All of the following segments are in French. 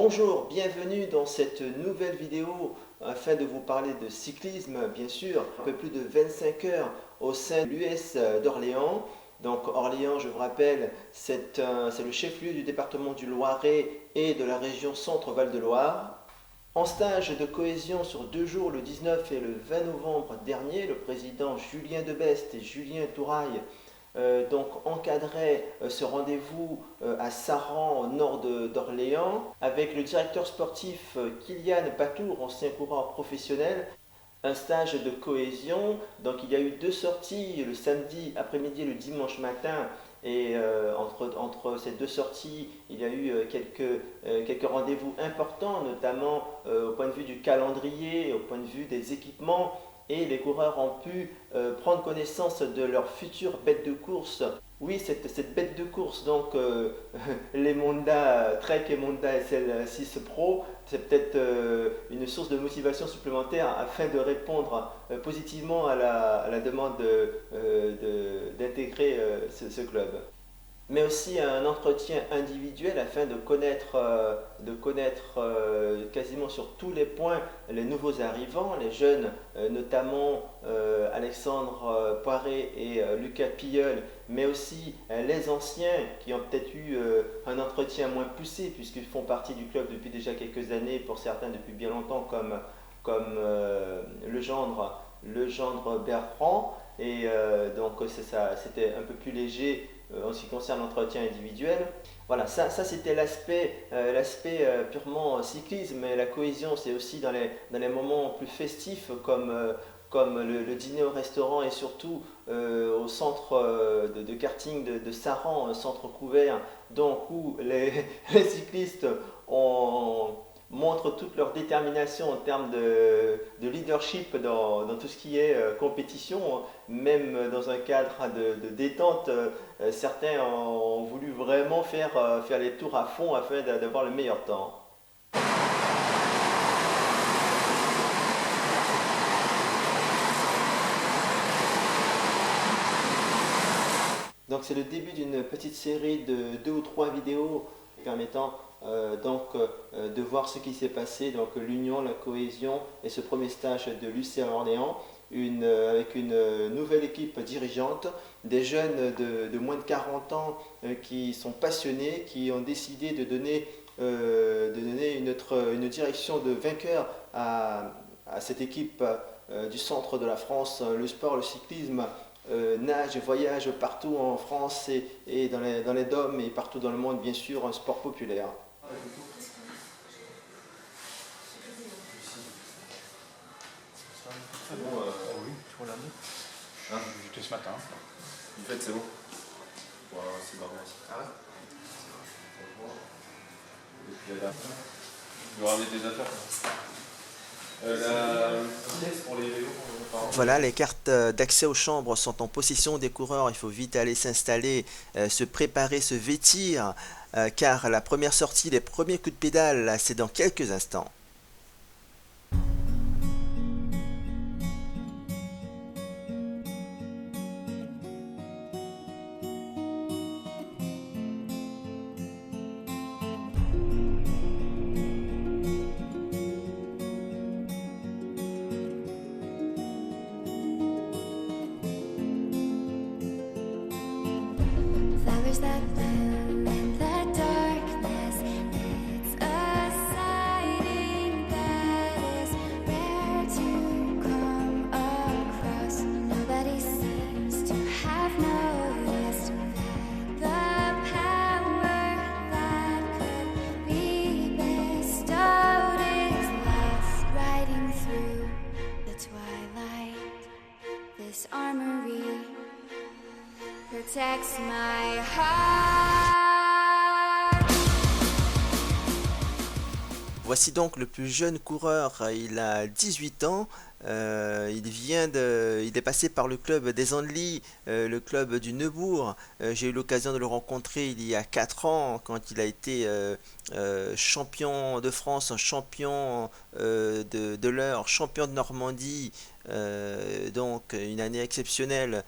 Bonjour, bienvenue dans cette nouvelle vidéo afin de vous parler de cyclisme, bien sûr. Un peu plus de 25 heures au sein de l'US d'Orléans. Donc Orléans, je vous rappelle, c'est le chef-lieu du département du Loiret et de la région Centre-Val de Loire. En stage de cohésion sur 2 jours, le 19 et le 20 novembre dernier, le président Julien Debest et Julien Touraille donc encadrait ce rendez-vous à Saran, au nord d'Orléans, avec le directeur sportif Kylian Patour, ancien coureur professionnel. Un stage de cohésion, donc il y a eu 2 sorties, le samedi après-midi et le dimanche matin, et entre ces 2 sorties, il y a eu quelques rendez-vous importants, notamment au point de vue du calendrier, au point de vue des équipements, et les coureurs ont pu prendre connaissance de leur future bête de course. Oui, cette bête de course, donc les Monda Trek et Monda SL6 Pro, c'est peut-être une source de motivation supplémentaire afin de répondre positivement à la demande d'intégrer ce club, mais aussi un entretien individuel afin de connaître quasiment sur tous les points les nouveaux arrivants, les jeunes, notamment Alexandre Poiré et Lucas Pilleul, mais aussi les anciens qui ont peut-être eu un entretien moins poussé puisqu'ils font partie du club depuis déjà quelques années, pour certains depuis bien longtemps, comme le gendre Bertrand. Et donc c'était un peu plus léger en ce qui concerne l'entretien individuel. Voilà, ça c'était l'aspect purement cyclisme, mais la cohésion c'est aussi dans les moments plus festifs comme le dîner au restaurant et surtout au centre de karting de Saran, un centre couvert, donc où les cyclistes montrent toute leur détermination en termes de leadership dans tout ce qui est compétition, même dans un cadre de détente. Certains ont voulu vraiment faire les tours à fond afin d'avoir le meilleur temps. Donc c'est le début d'une petite série de 2 ou 3 vidéos permettant de voir ce qui s'est passé, donc l'union, la cohésion et ce premier stage de l'UCA Orléans, avec une nouvelle équipe dirigeante, des jeunes de moins de 40 ans qui sont passionnés, qui ont décidé de donner une direction de vainqueur à cette équipe du centre de la France. Le sport, le cyclisme nage et voyage partout en France et dans les DOM et partout dans le monde, bien sûr, un sport populaire. C'est bon, oui, sur la nuit. Hein, j'étais ce matin. En fait, c'est bon. Voilà, c'est marrant aussi. Ah ouais. Et puis là, je vais ramener tes affaires. La pièce pour les vélos. Voilà, les cartes d'accès aux chambres sont en possession des coureurs. Il faut vite aller s'installer, se préparer, se vêtir, car la première sortie, les premiers coups de pédale, c'est dans quelques instants. That bloom in the darkness, it's a sighting that is rare to come across. Nobody seems to have noticed that the power that could be bestowed is lost, riding through the twilight. This armory protects my heart. Voici donc le plus jeune coureur, il a 18 ans, il est passé par le club des Andelys, le club du Neubourg. J'ai eu l'occasion de le rencontrer il y a 4 ans quand il a été champion de France, champion de l'Eure, champion de Normandie, donc une année exceptionnelle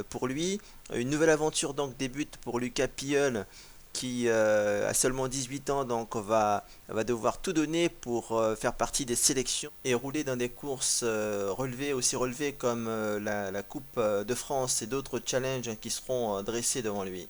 pour lui. Une nouvelle aventure donc débute pour Lucas Pilleul, qui a seulement 18 ans, donc va devoir tout donner pour faire partie des sélections et rouler dans des courses aussi relevées comme la Coupe de France et d'autres challenges qui seront dressés devant lui.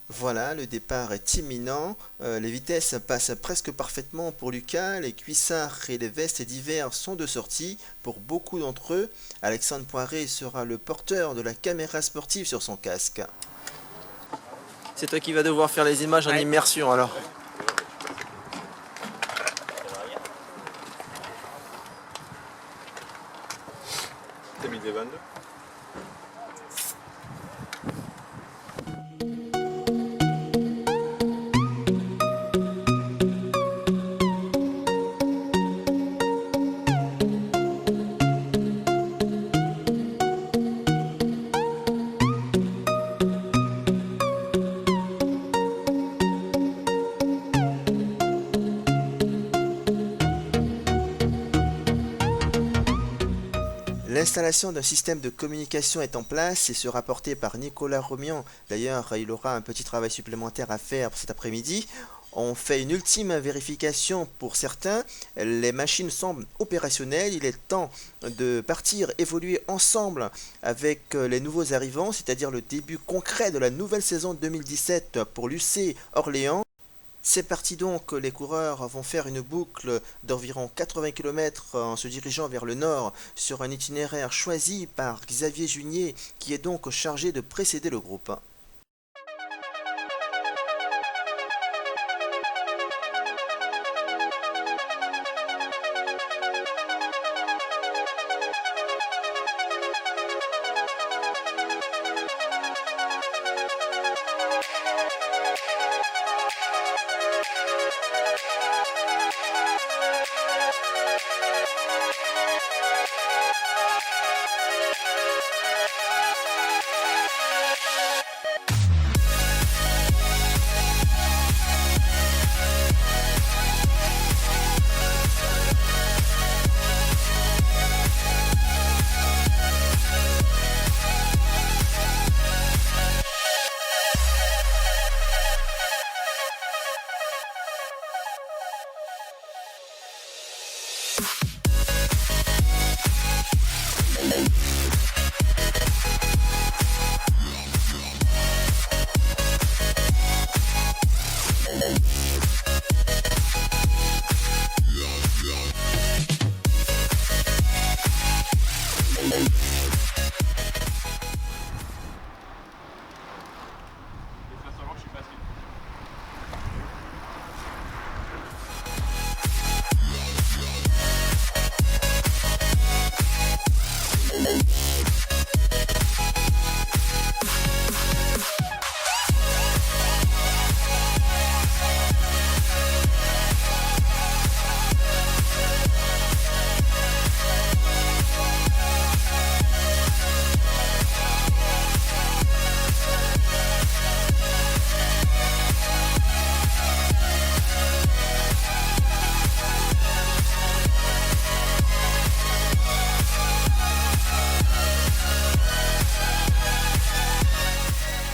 Voilà, le départ est imminent, les vitesses passent presque parfaitement pour Lucas, les cuissards et les vestes d'hiver sont de sortie pour beaucoup d'entre eux. Alexandre Poiré sera le porteur de la caméra sportive sur son casque. C'est toi qui vas devoir faire les images en immersion alors. 2022. L'installation d'un système de communication est en place et sera porté par Nicolas Romian. D'ailleurs, il aura un petit travail supplémentaire à faire cet après-midi. On fait une ultime vérification pour certains. Les machines semblent opérationnelles. Il est temps de partir évoluer ensemble avec les nouveaux arrivants, c'est-à-dire le début concret de la nouvelle saison 2017 pour l'UC Orléans. C'est parti donc, les coureurs vont faire une boucle d'environ 80 km en se dirigeant vers le nord sur un itinéraire choisi par Xavier Junier qui est donc chargé de précéder le groupe.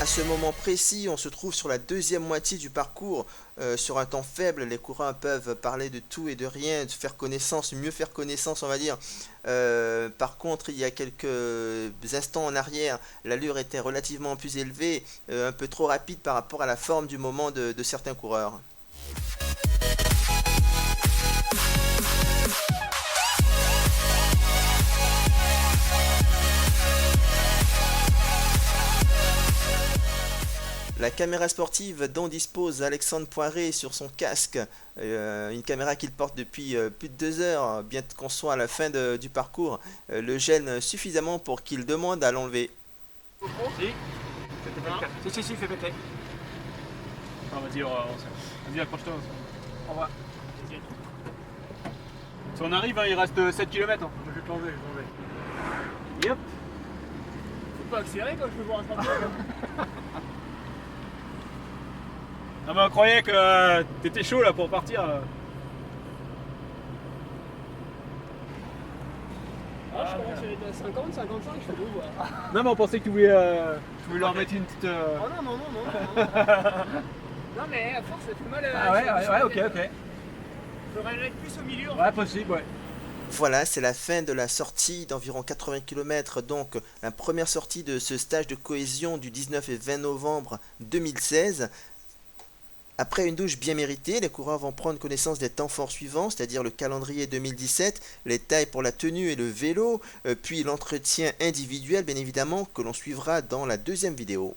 À ce moment précis, on se trouve sur la deuxième moitié du parcours. Sur un temps faible, les coureurs peuvent parler de tout et de rien, de faire connaissance, mieux faire connaissance, on va dire. Par contre, il y a quelques instants en arrière, l'allure était relativement plus élevée, un peu trop rapide par rapport à la forme du moment de certains coureurs. La caméra sportive dont dispose Alexandre Poiré sur son casque, une caméra qu'il porte depuis plus de 2 heures, bien qu'on soit à la fin du parcours, le gêne suffisamment pour qu'il demande à l'enlever. Si, fais péter. Ah, vas-y, accroche-toi. Au revoir. Si on arrive, hein, il reste 7 km. Hein. Je vais t'enlever. Yep. Faut pas accélérer quand je peux vous rattraper. Ah mais on croyait que t'étais chaud là pour partir. Ah, je commence à être à 50, 55, je fais beau. Non mais on pensait que tu voulais leur mettre une petite... Oh non, non, non, non, non. Non mais à force ça fait mal. Ah ouais, ok. Faudrait aller plus au milieu. Ouais, possible, ouais. Voilà, c'est la fin de la sortie d'environ 80 km, donc la première sortie de ce stage de cohésion du 19 et 20 novembre 2016. Après une douche bien méritée, les coureurs vont prendre connaissance des temps forts suivants, c'est-à-dire le calendrier 2017, les tailles pour la tenue et le vélo, puis l'entretien individuel bien évidemment que l'on suivra dans la deuxième vidéo.